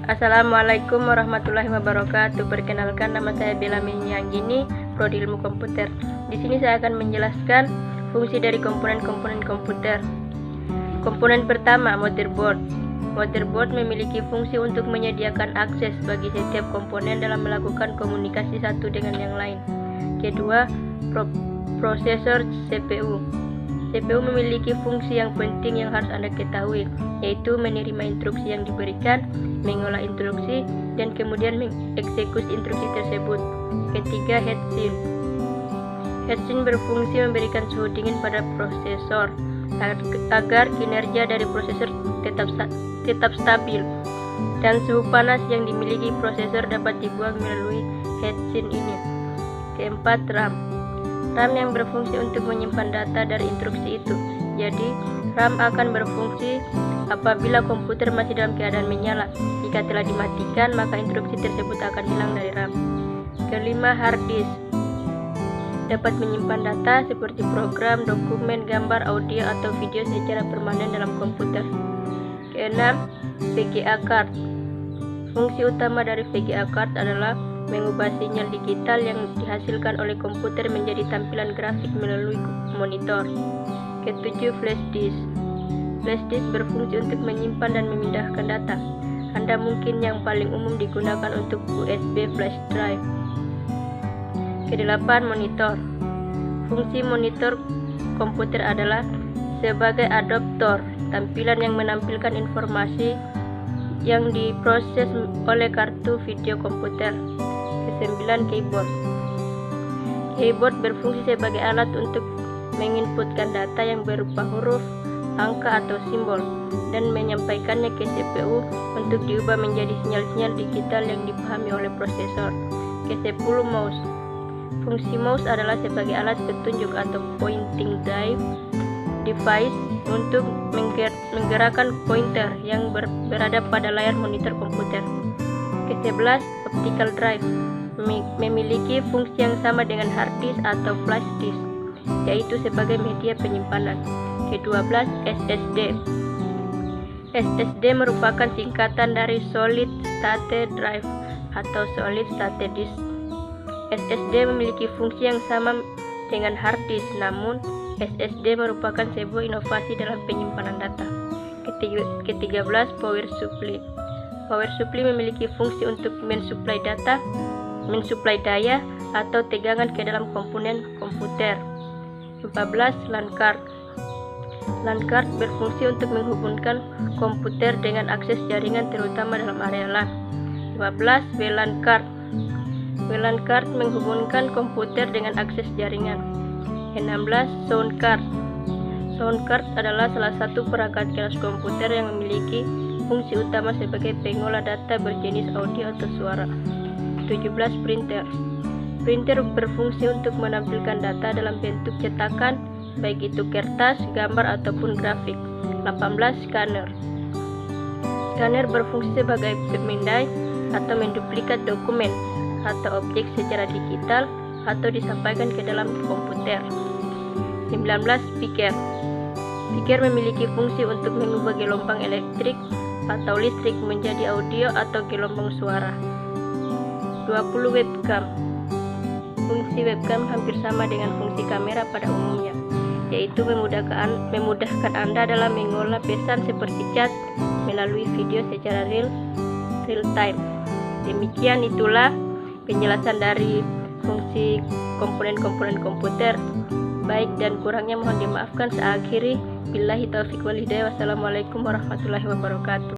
Assalamualaikum warahmatullahi wabarakatuh. Perkenalkan, nama saya Bella Menyanggini, Prodi Ilmu Komputer. Di sini saya akan menjelaskan fungsi dari komponen-komponen komputer. Komponen pertama, motherboard. Motherboard memiliki fungsi untuk menyediakan akses bagi setiap komponen dalam melakukan komunikasi satu dengan yang lain. Kedua, prosesor CPU. CPU memiliki fungsi yang penting yang harus Anda ketahui, yaitu menerima instruksi yang diberikan, mengolah instruksi, dan kemudian mengeksekusi instruksi tersebut. Ketiga, heatsink. Heatsink berfungsi memberikan suhu dingin pada prosesor agar kinerja dari prosesor tetap stabil, dan suhu panas yang dimiliki prosesor dapat dibuang melalui heatsink ini. Keempat, RAM. RAM yang berfungsi untuk menyimpan data dari instruksi itu. Jadi, RAM akan berfungsi apabila komputer masih dalam keadaan menyala. Jika telah dimatikan, maka instruksi tersebut akan hilang dari RAM. Kelima, hard disk. Dapat menyimpan data seperti program, dokumen, gambar, audio, atau video secara permanen dalam komputer. Keenam, VGA card. Fungsi utama dari VGA card adalah mengubah sinyal digital yang dihasilkan oleh komputer menjadi tampilan grafik melalui monitor. Ketujuh, flash disk. Flash disk berfungsi untuk menyimpan dan memindahkan data. Anda mungkin yang paling umum digunakan untuk USB flash drive. Kedelapan, monitor. Fungsi monitor komputer adalah sebagai adaptor tampilan yang menampilkan informasi yang diproses oleh kartu video komputer. Kesembilan, keyboard. Keyboard berfungsi sebagai alat untuk menginputkan data yang berupa huruf, angka, atau simbol dan menyampaikannya ke CPU untuk diubah menjadi sinyal-sinyal digital yang dipahami oleh prosesor. Ke-10, mouse. Fungsi mouse adalah sebagai alat petunjuk atau pointing device untuk menggerakkan pointer yang berada pada layar monitor komputer. Ke-11, optical drive. Memiliki fungsi yang sama dengan hard disk atau flash disk, yaitu sebagai media penyimpanan. Ke-12, SSD. SSD merupakan singkatan dari Solid State Drive atau Solid State Disk. SSD memiliki fungsi yang sama dengan hard disk, namun SSD merupakan sebuah inovasi dalam penyimpanan data. Ke-13, power supply. Power supply memiliki fungsi untuk mensuplai daya atau tegangan ke dalam komponen komputer. 14, LAN card. LAN card berfungsi untuk menghubungkan komputer dengan akses jaringan terutama dalam area LAN. 15, WLAN card. WLAN card menghubungkan komputer dengan akses jaringan. 16, sound card. Sound card adalah salah satu perangkat keras komputer yang memiliki fungsi utama sebagai pengolah data berjenis audio atau suara. 17, printer. Printer berfungsi untuk menampilkan data dalam bentuk cetakan, baik itu kertas, gambar, ataupun grafik. 18, scanner. Scanner berfungsi sebagai pemindai atau menduplikat dokumen atau objek secara digital atau disampaikan ke dalam komputer. 19, speaker. Speaker memiliki fungsi untuk mengubah gelombang elektrik atau listrik menjadi audio atau gelombang suara. 20, webcam. Fungsi webcam hampir sama dengan fungsi kamera pada umumnya, yaitu memudahkan Anda dalam mengolah pesan seperti chat melalui video secara real time. Demikian itulah penjelasan dari fungsi komponen-komponen komputer. Baik dan kurangnya mohon dimaafkan. Saya akhiri. Billahi taufiq wal hidayah. Wassalamualaikum warahmatullahi wabarakatuh.